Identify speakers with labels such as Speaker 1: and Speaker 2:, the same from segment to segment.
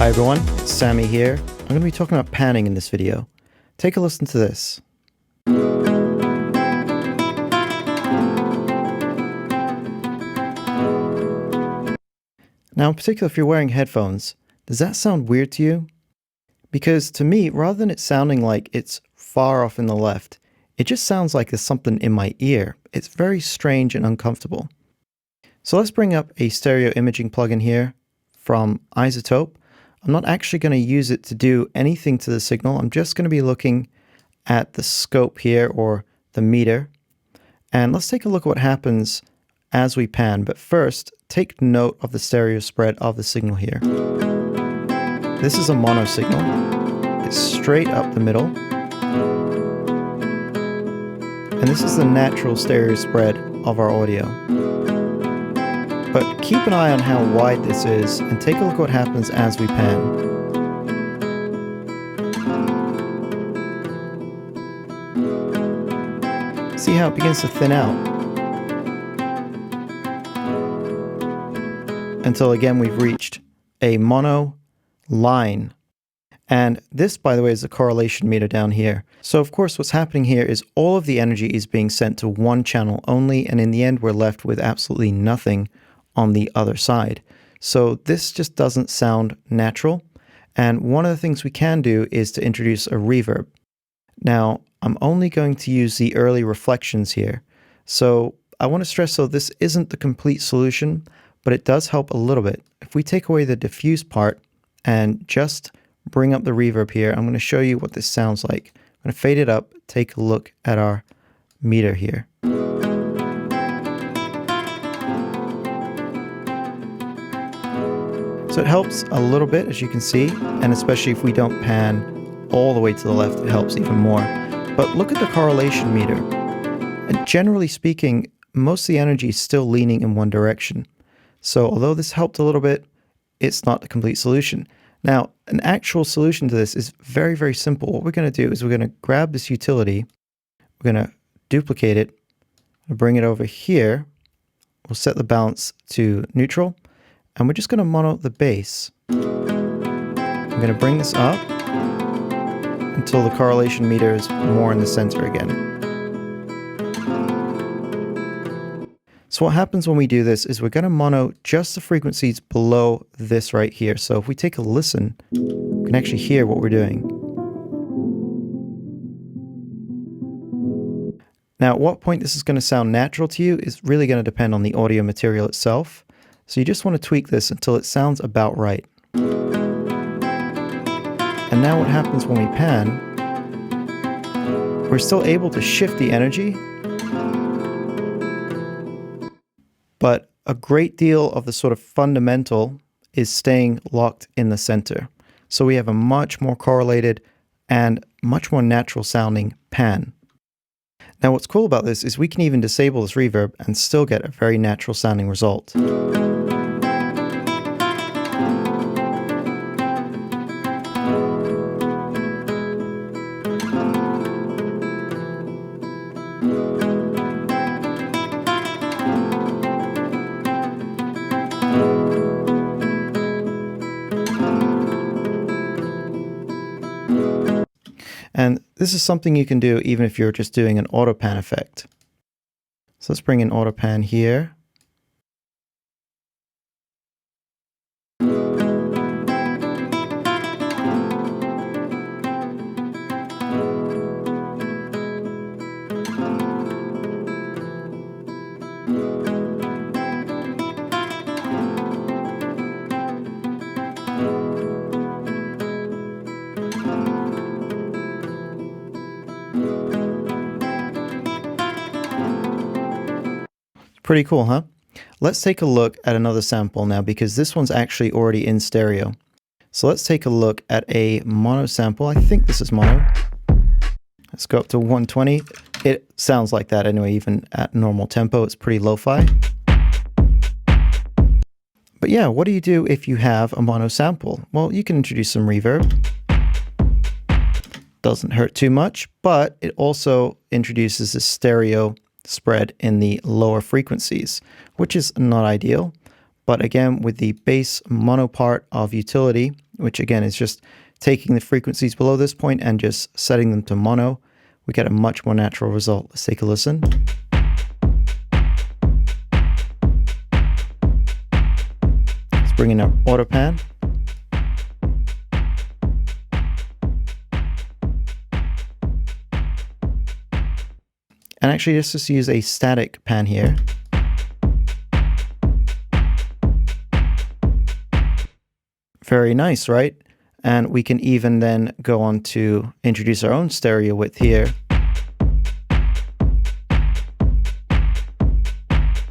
Speaker 1: Hi everyone, it's Sammy here. I'm going to be talking about panning in this video. Take a listen to this. Now in particular, if you're wearing headphones, does that sound weird to you? Because to me, rather than it sounding like it's far off in the left, it just sounds like there's something in my ear. It's very strange and uncomfortable. So let's bring up a stereo imaging plugin here from iZotope. I'm not actually going to use it to do anything to the signal. I'm just going to be looking at the scope here, or the meter. And let's take a look at what happens as we pan. But first, take note of the stereo spread of the signal here. This is a mono signal. It's straight up the middle. And this is the natural stereo spread of our audio. But keep an eye on how wide this is and take a look at what happens as we pan. See how it begins to thin out. Until again we've reached a mono line. And this, by the way, is the correlation meter down here. So of course what's happening here is all of the energy is being sent to one channel only, and in the end we're left with absolutely nothing on the other side. So this just doesn't sound natural. And one of the things we can do is to introduce a reverb. Now, I'm only going to use the early reflections here. So I want to stress, so this isn't the complete solution, but it does help a little bit. If we take away the diffuse part and just bring up the reverb here, I'm going to show you what this sounds like. I'm going to fade it up, take a look at our meter here. So it helps a little bit, as you can see, and especially if we don't pan all the way to the left, it helps even more. But look at the correlation meter. And generally speaking, most of the energy is still leaning in one direction. So although this helped a little bit, it's not the complete solution. Now, an actual solution to this is very, very simple. What we're going to do is we're going to grab this utility, we're going to duplicate it, bring it over here, we'll set the balance to neutral, and we're just going to mono the bass. I'm going to bring this up until the correlation meter is more in the center again. So what happens when we do this is we're going to mono just the frequencies below this right here. So if we take a listen, we can actually hear what we're doing. Now, at what point this is going to sound natural to you is really going to depend on the audio material itself. So you just want to tweak this until it sounds about right. And now what happens when we pan, we're still able to shift the energy, but a great deal of the sort of fundamental is staying locked in the center. So we have a much more correlated and much more natural sounding pan. Now what's cool about this is we can even disable this reverb and still get a very natural sounding result. And this is something you can do even if you're just doing an auto pan effect. So let's bring in auto pan here. Pretty cool, huh? Let's take a look at another sample now, because this one's actually already in stereo. So let's take a look at a mono sample. I think this is mono. Let's go up to 120. It sounds like that anyway, even at normal tempo. It's pretty lo-fi. But yeah, what do you do if you have a mono sample? Well, you can introduce some reverb. Doesn't hurt too much, but it also introduces a stereo spread in the lower frequencies, which is not ideal. But again, with the bass mono part of utility, which again is just taking the frequencies below this point and just setting them to mono. We get a much more natural result. Let's take a listen. Let's bring in our auto pan. And actually just use a static pan here. Very nice, right? And we can even then go on to introduce our own stereo width here.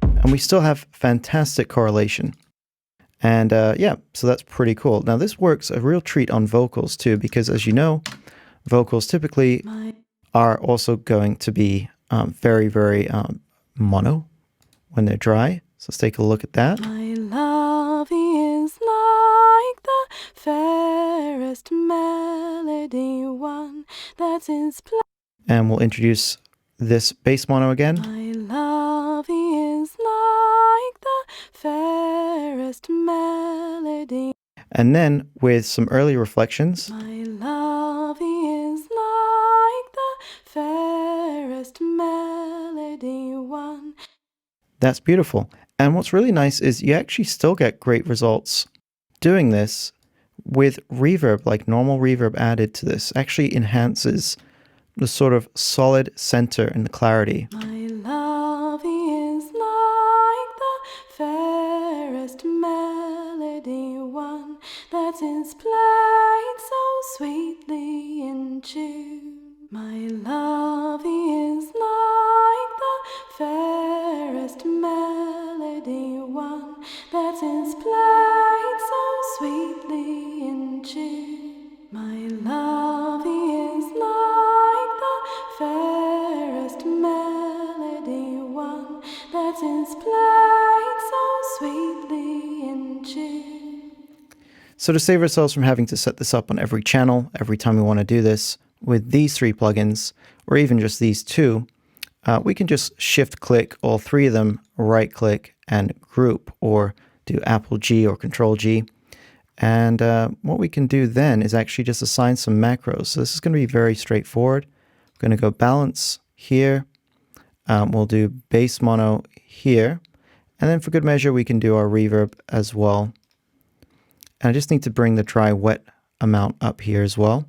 Speaker 1: And we still have fantastic correlation. And yeah, so that's pretty cool. Now this works a real treat on vocals too, because as you know, vocals typically are also going to be very, very mono when they're dry. So let's take a look at that.
Speaker 2: My love is like the fairest melody, one that is
Speaker 1: and we'll introduce this bass mono again.
Speaker 2: My love is like the fairest melody.
Speaker 1: And then with some early reflections.
Speaker 2: My love is like the fairest melody, one.
Speaker 1: That's beautiful. And what's really nice is you actually still get great results doing this with reverb, like normal reverb added to this. Actually enhances the sort of solid center and the clarity.
Speaker 2: My love is like the fairest melody, one that is played so sweetly in tune. My love is like the fairest melody, one that is played so sweetly in tune. My love is like the fairest melody, one that is played so sweetly in tune.
Speaker 1: So to save ourselves from having to set this up on every channel every time we want to do this, with these 3 plugins, or even just these 2, we can just shift-click all 3 of them, right-click, and group, or do Apple G or Control G. And what we can do then is actually just assign some macros. So this is going to be very straightforward. We're going to go balance here. We'll do bass mono here. And then for good measure, we can do our reverb as well. And I just need to bring the dry wet amount up here as well.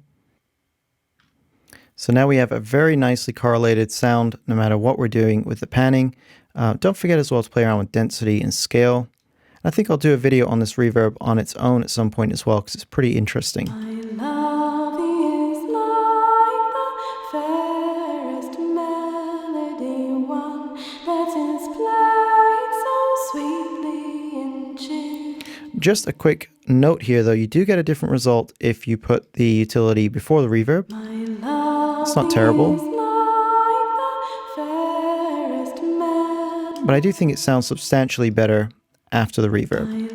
Speaker 1: So now we have a very nicely correlated sound no matter what we're doing with the panning. Don't forget as well to play around with density and scale. I think I'll do a video on this reverb on its own at some point as well because it's pretty interesting.
Speaker 2: My love is like the fairest melody, one that is played so sweetly in tune.
Speaker 1: Just a quick note here though, you do get a different result if you put the utility before the reverb. It's not terrible, but I do think it sounds substantially better after the reverb.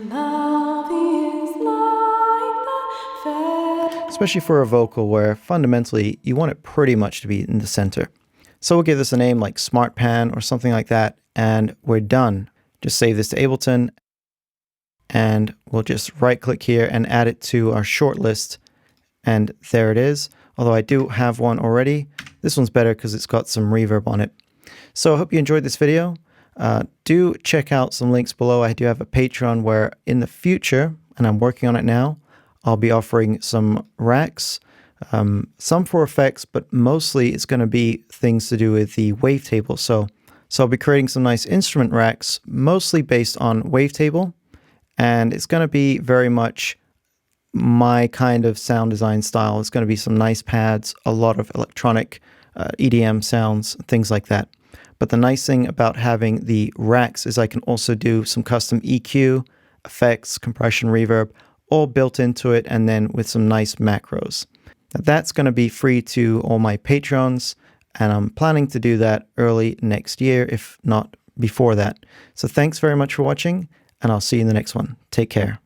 Speaker 1: Especially for a vocal where fundamentally you want it pretty much to be in the center. So we'll give this a name like Smart Pan or something like that, and we're done. Just save this to Ableton, and we'll just right click here and add it to our short list, and there it is. Although I do have one already. This one's better because it's got some reverb on it. So I hope you enjoyed this video. Do check out some links below. I do have a Patreon where in the future, and I'm working on it now, I'll be offering some racks, some for effects, but mostly it's going to be things to do with the wavetable. So I'll be creating some nice instrument racks, mostly based on wavetable, and it's going to be very much my kind of sound design style. It's going to be some nice pads, a lot of electronic EDM sounds, things like that. But the nice thing about having the racks is I can also do some custom EQ, effects, compression, reverb, all built into it, and then with some nice macros. Now that's going to be free to all my Patrons, and I'm planning to do that early next year, if not before that. So thanks very much for watching, and I'll see you in the next one. Take care.